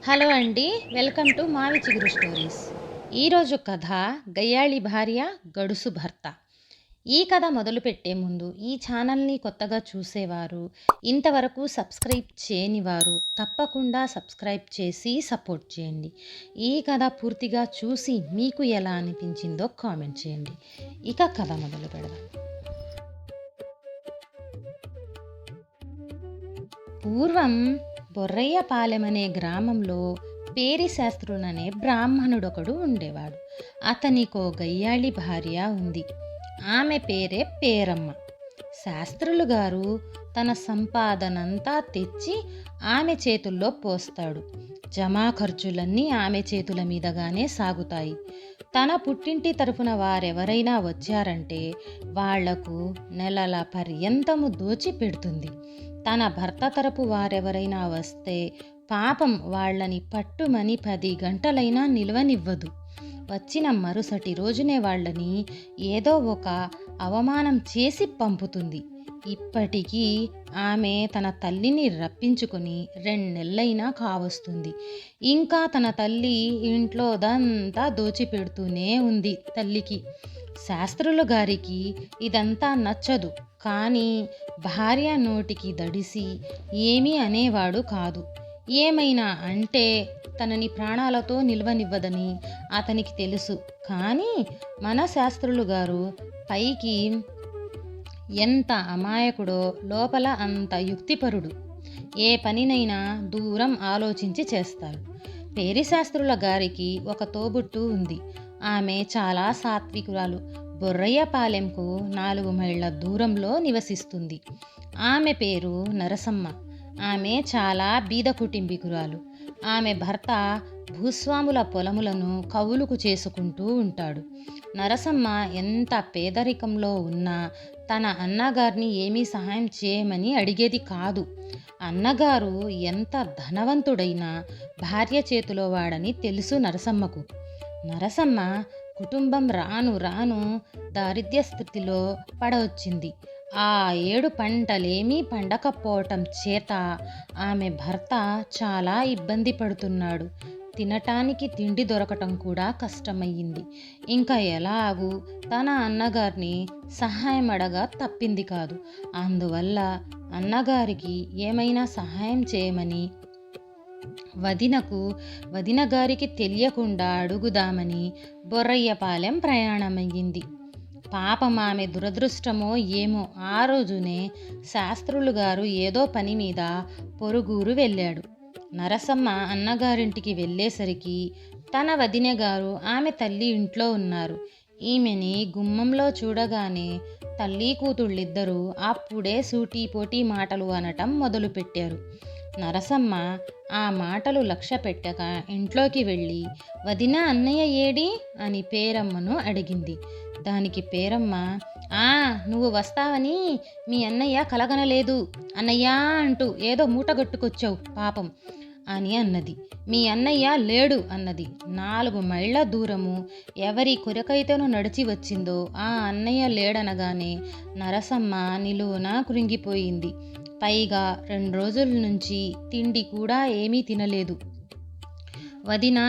Hello అండి. Welcome to మావి చిగురు స్టోరీస్. ఈరోజు కథ గయ్యాళి భార్య గడుసు భర్త. ఈ కథ మొదలుపెట్టే ముందు ఈ ఛానల్ని కొత్తగా చూసేవారు, ఇంతవరకు సబ్స్క్రైబ్ చేయనివారు తప్పకుండా సబ్స్క్రైబ్ చేసి సపోర్ట్ చేయండి. ఈ కథ పూర్తిగా చూసి మీకు ఎలా అనిపించిందో కామెంట్ చేయండి. ఇక కథ మొదలు పెడదాం. పూర్వం బొర్రయ్యపాలెమనే గ్రామంలో పేరిశాస్త్రుననే బ్రాహ్మణుడొకడు ఉండేవాడు. అతనికో గయ్యాళి భార్య ఉంది. ఆమె పేరే పేరమ్మ. శాస్త్రులు గారు తన సంపాదనంతా తెచ్చి ఆమె చేతుల్లో పోస్తాడు. జమా ఖర్చులన్నీ ఆమె చేతుల మీదగానే సాగుతాయి. తన పుట్టింటి తరఫున వారెవరైనా వచ్చారంటే వాళ్లకు నెలల పర్యంతము దోచి పెడుతుంది. తన భర్త తరపు వారెవరైనా వస్తే పాపం వాళ్ళని పట్టుమని 10 గంటలైనా నిలవనివ్వదు. వచ్చిన మరుసటి రోజునే వాళ్ళని ఏదో ఒక అవమానం చేసి పంపుతుంది. ఇప్పటికీ ఆమె తన తల్లిని రప్పించుకొని 2 నెలలైనా కావస్తుంది. ఇంకా తన తల్లి ఇంట్లోదంతా దోచిపెడుతూనే ఉంది తల్లికి. శాస్త్రులు గారికి ఇదంతా నచ్చదు. కానీ భార్య నోటికి దడిసి ఏమీ అనేవాడు కాదు. ఏమైనా అంటే తనని ప్రాణాలతో నిలవనివ్వదని అతనికి తెలుసు. కానీ మన శాస్త్రులు గారు పైకి ఎంత అమాయకుడో లోపల అంత యుక్తిపరుడు. ఏ పనినైనా దూరం ఆలోచించి చేస్తాడు. పేరిశాస్త్రుల గారికి ఒక తోబుట్టు ఉంది. ఆమె చాలా సాత్వికురాలు. బొర్రయ్యపాలెంకు 4 మైళ్ళ దూరంలో నివసిస్తుంది. ఆమె పేరు నరసమ్మ. ఆమె చాలా బీద కుటుంబీకురాలు. ఆమె భర్త భూస్వాముల పొలములను కవులుకు చేసుకుంటూ ఉంటాడు. నరసమ్మ ఎంత పేదరికంలో ఉన్నా తన అన్నగారిని ఏమీ సహాయం చేయమని అడిగేది కాదు. అన్నగారు ఎంత ధనవంతుడైనా భార్య చేతిలో వాడని తెలుసు నరసమ్మకు. నరసమ్మ కుటుంబం రాను రాను దారిద్ర్య స్థితిలో పడవచ్చింది. ఆ 7 పంటలేమీ పండకపోవటం చేత ఆమె భర్త చాలా ఇబ్బంది పడుతున్నాడు. తినటానికి తిండి దొరకటం కూడా కష్టమయ్యింది. ఇంకా ఎలాగూ తన అన్నగారిని సహాయం అడగా తప్పింది కాదు. అందువల్ల అన్నగారికి ఏమైనా సహాయం చేయమని వదిన గారికి తెలియకుండా అడుగుదామని బొర్రయ్యపాలెం ప్రయాణమయ్యింది. పాపం ఆమె దురదృష్టమో ఏమో ఆ రోజునే శాస్త్రులు గారు ఏదో పని మీద పొరుగురు వెళ్ళాడు. నరసమ్మ అన్నగారింటికి వెళ్ళేసరికి తన వదిన గారు ఆమె తల్లి ఇంట్లో ఉన్నారు. ఈమెని గుమ్మంలో చూడగానే తల్లి కూతుళ్ళిద్దరూ అప్పుడే సూటీపోటీ మాటలు అనటం మొదలుపెట్టారు. నరసమ్మ ఆ మాటలు లక్ష్య పెట్టక ఇంట్లోకి వెళ్ళి వదిన అన్నయ్య ఏడి అని పేరమ్మను అడిగింది. దానికి పేరమ్మ, నువ్వు వస్తావని మీ అన్నయ్య కలగనలేదు అన్నయ్య అంటూ ఏదో మూటగట్టుకొచ్చావు పాపం అని అన్నది. మీ అన్నయ్య లేడు అన్నది. 4 మైళ్ళ దూరము ఎవరి కొరకైతేనో నడిచి వచ్చిందో ఆ అన్నయ్య లేడనగానే నరసమ్మ నిలువున కృంగిపోయింది. పైగా 2 రోజుల నుంచి తిండి కూడా ఏమీ తినలేదు. వదిన,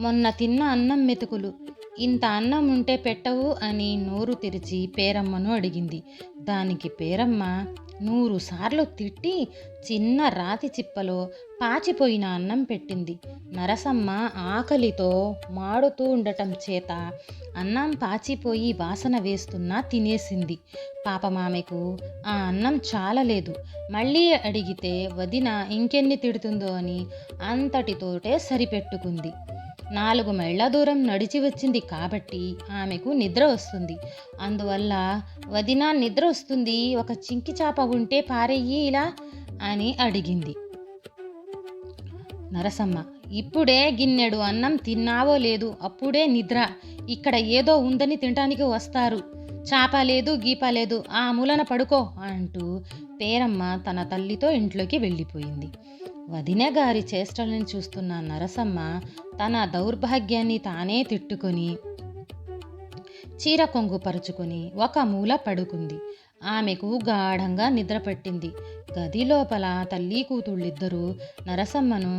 మొన్న తిన్న అన్నం మెతుకులు, ఇంత అన్నం ఉంటే పెట్టవు అని నోరు తెరిచి పేరమ్మను అడిగింది. దానికి పేరమ్మ 100 సార్లు తిట్టి చిన్న రాతి చిప్పలో పాచిపోయిన అన్నం పెట్టింది. నరసమ్మ ఆకలితో మాడుతూ ఉండటం చేత అన్నం పాచిపోయి వాసన వేస్తున్నా తినేసింది. పాపమామెకు ఆ అన్నం చాలలేదు. మళ్ళీ అడిగితే వదిన ఇంకెన్ని తిడుతుందో అని అంతటితోటే సరిపెట్టుకుంది. 4 మైళ్ళ దూరం నడిచి వచ్చింది కాబట్టి ఆమెకు నిద్ర వస్తుంది. అందువల్ల వదిన నిద్ర వస్తుంది, ఒక చింకి చాప ఉంటే పారెయ్యి ఇలా అని అడిగింది. నరసమ్మ, ఇప్పుడే గిన్నెడు అన్నం తిన్నావో లేదు, అప్పుడే నిద్ర. ఇక్కడ ఏదో ఉందని తినటానికి వస్తారు. చాప లేదు గీప లేదు, ఆ మూలన పడుకో అంటూ పేరమ్మ తన తల్లితో ఇంట్లోకి వెళ్ళిపోయింది. వదిన గారి చేష్టలను చూస్తున్న నరసమ్మ తన దౌర్భాగ్యాన్ని తానే తిట్టుకొని చీర కొంగు పరుచుకొని ఒక మూల పడుకుంది. ఆమెకు గాఢంగా నిద్రపట్టింది. గది లోపల తల్లి కూతుళ్ళిద్దరూ నరసమ్మను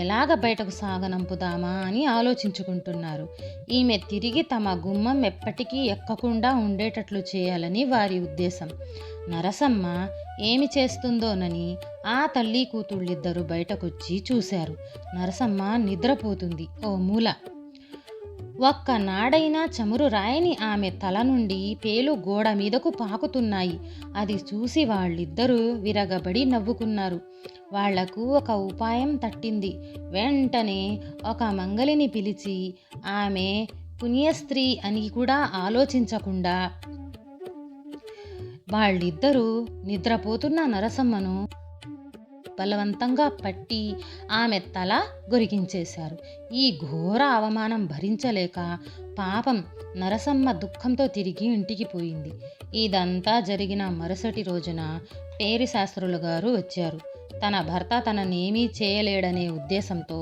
ఎలాగ బయటకు సాగనంపుదామా అని ఆలోచించుకుంటున్నారు. ఈమె తిరిగి తమ గుమ్మం ఎప్పటికీ ఎక్కకుండా ఉండేటట్లు చేయాలని వారి ఉద్దేశం. నరసమ్మ ఏమి చేస్తుందోనని ఆ తల్లి కూతుళ్ళిద్దరూ బయటకొచ్చి చూశారు. నరసమ్మ నిద్రపోతుంది ఓ మూల. ఒక్క నాడైనా చమురు రాయని ఆమె తల నుండి పేలు గోడ మీదకు పాకుతున్నాయి. అది చూసి వాళ్ళిద్దరూ విరగబడి నవ్వుకున్నారు. వాళ్లకు ఒక ఉపాయం తట్టింది. వెంటనే ఒక మంగలిని పిలిచి ఆమె పుణ్యస్త్రీ అని కూడా ఆలోచించకుండా వాళ్ళిద్దరూ నిద్రపోతున్న నరసమ్మను బలవంతంగా పట్టి ఆమె తల గొరిగించేశారు. ఈ ఘోర అవమానం భరించలేక పాపం నరసమ్మ దుఃఖంతో తిరిగి ఇంటికి పోయింది. ఇదంతా జరిగిన మరుసటి రోజున పేరిశాస్త్రులు గారు వచ్చారు. తన భర్త తననేమీ చేయలేడనే ఉద్దేశంతో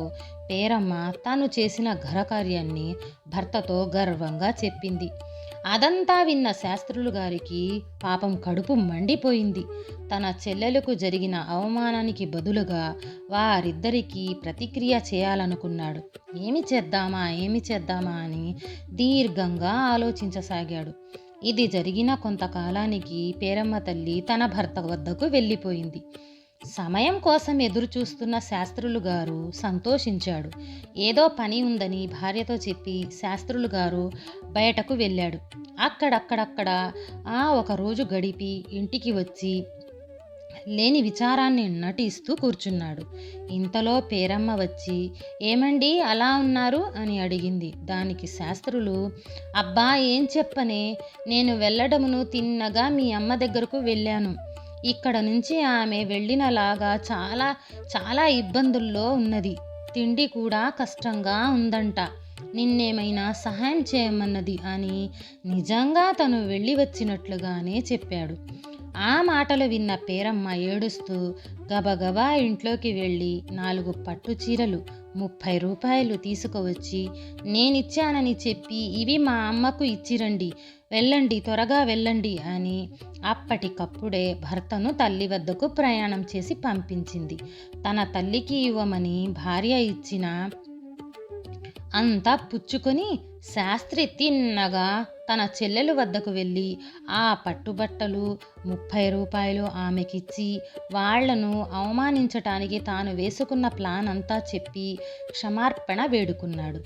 పేరమ్మ తాను చేసిన ఘనకార్యాన్ని భర్తతో గర్వంగా చెప్పింది. అదంతా విన్న శాస్త్రులు గారికి పాపం కడుపు మండిపోయింది. తన చెల్లెలకు జరిగిన అవమానానికి బదులుగా వారిద్దరికీ ప్రతిక్రియ చేయాలనుకున్నాడు. ఏమి చేద్దామా అని దీర్ఘంగా ఆలోచించసాగాడు. ఇది జరిగిన కొంతకాలానికి పేరమ్మ తల్లి తన భర్త వద్దకు వెళ్ళిపోయింది. సమయం కోసం ఎదురు చూస్తున్న శాస్త్రులు గారు సంతోషించాడు. ఏదో పని ఉందని భార్యతో చెప్పి శాస్త్రులు గారు బయటకు వెళ్ళాడు. అక్కడక్కడ ఒకరోజు గడిపి ఇంటికి వచ్చి లేని విచారాన్ని నటిస్తూ కూర్చున్నాడు. ఇంతలో పేరమ్మ వచ్చి ఏమండి అలా ఉన్నారు అని అడిగింది. దానికి శాస్త్రులు అబ్బా ఏం చెప్పనే, నేను వెళ్ళడమును తిన్నగా మీ అమ్మ దగ్గరకు వెళ్ళాను. ఇక్కడ నుంచి ఆమె వెళ్ళినలాగా చాలా చాలా ఇబ్బందుల్లో ఉన్నది. తిండి కూడా కష్టంగా ఉందంట. నిన్నేమైనా సహాయం చేయమన్నది అని నిజంగా తను వెళ్ళి వచ్చినట్లుగానే చెప్పాడు. ఆ మాటలు విన్న పేరమ్మ ఏడుస్తూ గబగబా ఇంట్లోకి వెళ్ళి 4 పట్టు చీరలు 30 రూపాయలు తీసుకువచ్చి నేనిచ్చానని చెప్పి ఇవి మా అమ్మకు ఇచ్చిరండి, వెళ్ళండి త్వరగా వెళ్ళండి అని అప్పటికప్పుడే భర్తను తల్లి వద్దకు ప్రయాణం చేసి పంపించింది. తన తల్లికి ఇవ్వమని భార్య ఇచ్చిన అంతా పుచ్చుకొని శాస్త్రి తిన్నగా తన చెల్లెలు వద్దకు వెళ్ళి ఆ పట్టుబట్టలు 30 రూపాయలు ఆమెకిచ్చి వాళ్లను అవమానించటానికి తాను వేసుకున్న ప్లాన్ అంతా చెప్పి క్షమార్పణ వేడుకున్నాడు.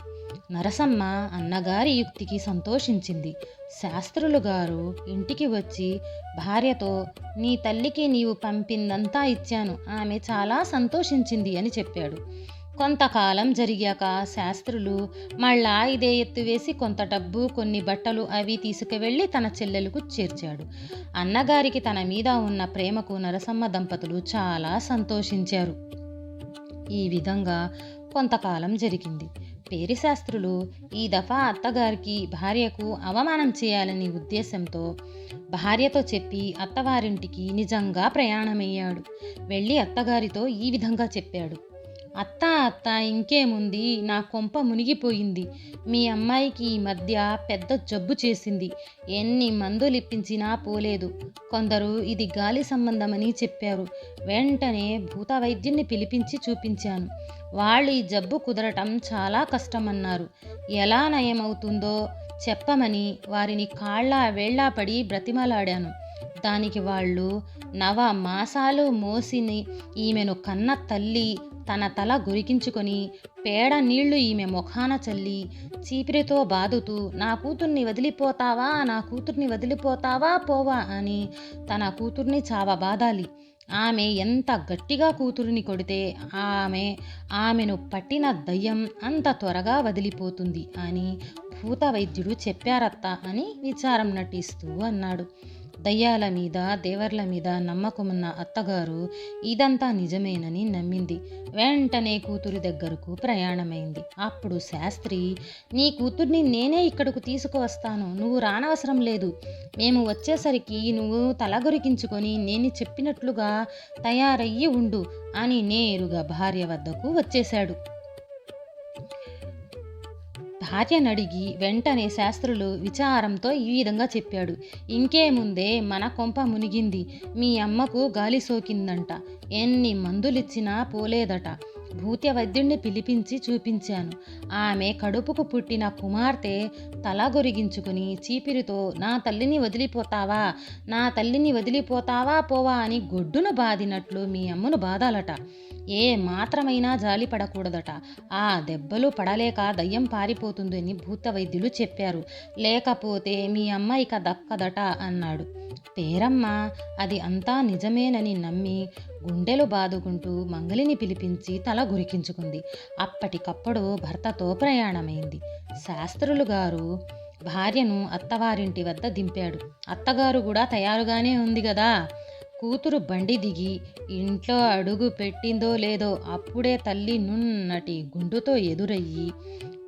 నరసమ్మ అన్నగారి యుక్తికి సంతోషించింది. శాస్త్రులు గారు ఇంటికి వచ్చి భార్యతో నీ తల్లికి నీవు పంపిందంతా ఇచ్చాను, ఆమె చాలా సంతోషించింది అని చెప్పాడు. కొంతకాలం జరిగాక శాస్త్రులు మళ్ళా ఇదే ఎత్తు వేసి కొంత డబ్బు కొన్ని బట్టలు అవి తీసుకువెళ్ళి తన చెల్లెలకు చేర్చాడు. అన్నగారికి తన మీద ఉన్న ప్రేమకు నరసమ్మ దంపతులు చాలా సంతోషించారు. ఈ విధంగా కొంతకాలం జరిగింది. పేరిశాస్త్రులు ఈ దఫా అత్తగారికి భార్యకు అవమానం చేయాలని ఉద్దేశంతో భార్యతో చెప్పి అత్తవారింటికి నిజంగా ప్రయాణమయ్యాడు. వెళ్ళి అత్తగారితో ఈ విధంగా చెప్పాడు. అత్త ఇంకేముంది, నా కొంప మునిగిపోయింది. మీ అమ్మాయికి ఈ మధ్య పెద్ద జబ్బు చేసింది. ఎన్ని మందులిప్పించినా పోలేదు. కొందరు ఇది గాలి సంబంధమని చెప్పారు. వెంటనే భూత వైద్యున్ని పిలిపించి చూపించాను. వాళ్ళు ఈ జబ్బు కుదరటం చాలా కష్టమన్నారు. ఎలా నయమవుతుందో చెప్పమని వారిని కాళ్ళ వేళ్ళ పడి బ్రతిమలాడాను. దానికి వాళ్ళు 9 మాసాలు మోసిని ఈమెను కన్న తల్లి తన తల గొరికించుకొని పేడ నీళ్లు ఈమె ముఖాన చల్లి చీపిరితో బాదుతూ నా కూతుర్ని వదిలిపోతావా పోవా అని తన కూతుర్ని చావబాదాలి. ఆమె ఎంత గట్టిగా కూతురిని కొడితే ఆమెను పట్టిన దయ్యం అంత త్వరగా వదిలిపోతుంది అని భూత వైద్యుడు చెప్పారత్త అని విచారం నటిస్తూ అన్నాడు. దయ్యాల మీద దేవర్ల మీద నమ్మకమున్న అత్తగారు ఇదంతా నిజమేనని నమ్మింది. వెంటనే కూతురి దగ్గరకు ప్రయాణమైంది. అప్పుడు శాస్త్రి నీ కూతుర్ని నేనే ఇక్కడకు తీసుకువస్తాను, నువ్వు రానవసరం లేదు. మేము వచ్చేసరికి నువ్వు తలగొరికించుకొని నేను చెప్పినట్లుగా తయారయ్యి ఉండు అని నేరుగా భార్య వద్దకు వచ్చేశాడు. భార్యనడిగి వెంటనే శాస్త్రులు విచారంతో ఈ విధంగా చెప్పాడు. ఇంకేముందే, మన కొంప మునిగింది. మీ అమ్మకు గాలి సోకిందంట. ఎన్ని మందులిచ్చినా పోలేదట. భూత్య వైద్యుణ్ణి పిలిపించి చూపించాను. ఆమె కడుపుకు పుట్టిన కుమార్తె తల గొరిగించుకుని చీపిరితో నా తల్లిని వదిలిపోతావా పోవా అని గొడ్డును బాదినట్లు మీ అమ్మను బాదాలట. ఏ మాత్రమైనా జాలి పడకూడదట. ఆ దెబ్బలు పడలేక దయ్యం పారిపోతుందని భూత వైద్యులు చెప్పారు. లేకపోతే మీ అమ్మ ఇక దక్కదట అన్నాడు. పేరమ్మ అది అంతా నిజమేనని నమ్మి గుండెలు బాదుకుంటూ మంగలిని పిలిపించి తల గురికించుకుంది. అప్పటికప్పుడు భర్తతో ప్రయాణమైంది. శాస్త్రులు గారు భార్యను అత్తవారింటి వద్ద దింపాడు. అత్తగారు కూడా తయారుగానే ఉంది కదా. కూతురు బండి దిగి ఇంట్లో అడుగు పెట్టిందో లేదో అప్పుడే తల్లి నున్నటి గుండుతో ఎదురయ్యి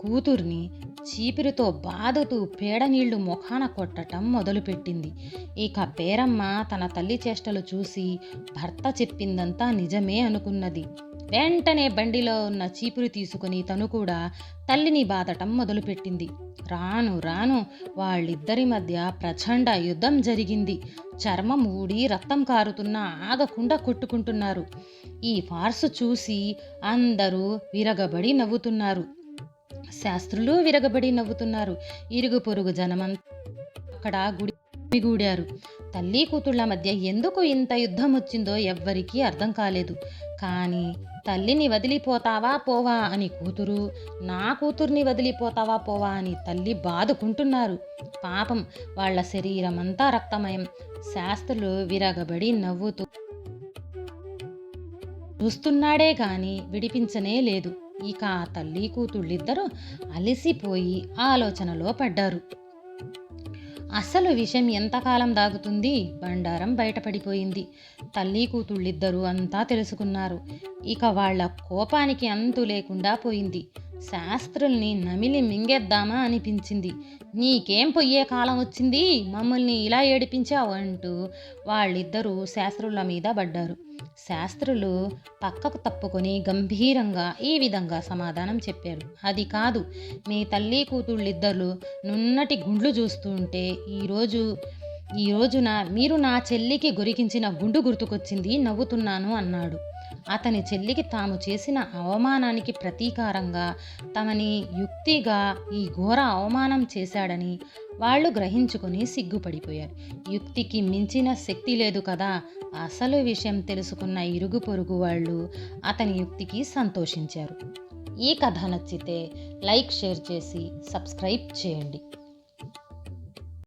కూతుర్ని చీపిరితో బాదుతూ పేడ నీళ్లు ముఖాన కొట్టటం మొదలుపెట్టింది. ఇక పేరమ్మ తన తల్లి చేష్టలు చూసి భర్త చెప్పిందంతా నిజమే అనుకున్నది. వెంటనే బండిలో ఉన్న చీపురు తీసుకుని తను కూడా తల్లిని బాదటం మొదలుపెట్టింది. రాను రాను వాళ్ళిద్దరి మధ్య ప్రచండ యుద్ధం జరిగింది. చర్మం ఊడి రక్తం కారుతున్నా ఆగకుండా కొట్టుకుంటున్నారు. ఈ ఫార్సు చూసి అందరూ విరగబడి నవ్వుతున్నారు. శాస్త్రులు విరగబడి నవ్వుతున్నారు. ఇరుగు పొరుగు జనమంతా అక్కడ గుమిగూడారు. తల్లి కూతుళ్ల మధ్య ఎందుకు ఇంత యుద్ధం వచ్చిందో ఎవ్వరికీ అర్థం కాలేదు. కానీ తల్లిని వదిలిపోతావా పోవా అని కూతురు, నా కూతుర్ని వదిలిపోతావా పోవా అని తల్లి బాదుకుంటున్నారు. పాపం వాళ్ళ శరీరం అంతా రక్తమయం. శాస్త్రులు విరగబడి నవ్వుతూ చూస్తున్నాడే గాని విడిపించనే లేదు. ఇక ఆ తల్లి కూతుళ్ళిద్దరూ అలసిపోయి ఆలోచనలో పడ్డారు. అసలు విషయం ఎంతకాలం దాగుతుంది? బండారం బయటపడిపోయింది. తల్లి కూతుళ్ళిద్దరూ అంతా తెలుసుకున్నారు. ఇక వాళ్ల కోపానికి అంతు లేకుండా పోయింది. శాస్త్రుల్ని నమిలి మింగేద్దామా అనిపించింది. నీకేం పొయ్యే కాలం వచ్చింది, మమ్మల్ని ఇలా ఏడిపించావు అంటూ వాళ్ళిద్దరూ శాస్త్రుల మీద పడ్డారు. శాస్త్రులు పక్కకు తప్పుకొని గంభీరంగా ఈ విధంగా సమాధానం చెప్పారు. అది కాదు, మీ తల్లి కూతుళ్ళిద్దరు నున్నటి గుండ్లు చూస్తుంటే ఈ రోజున మీరు నా చెల్లికి గొరికించిన గుండు గుర్తుకొచ్చింది, నవ్వుతున్నాను అన్నాడు. అతని చెల్లికి తాము చేసిన అవమానానికి ప్రతీకారంగా తమని యుక్తిగా ఈ ఘోర అవమానం చేశాడని వాళ్ళు గ్రహించుకొని సిగ్గుపడిపోయారు. యుక్తికి మించిన శక్తి లేదు కదా. అసలు విషయం తెలుసుకున్న ఇరుగు పొరుగు వాళ్ళు అతని యుక్తికి సంతోషించారు. ఈ కథ నచ్చితే లైక్, షేర్ చేసి సబ్స్క్రైబ్ చేయండి.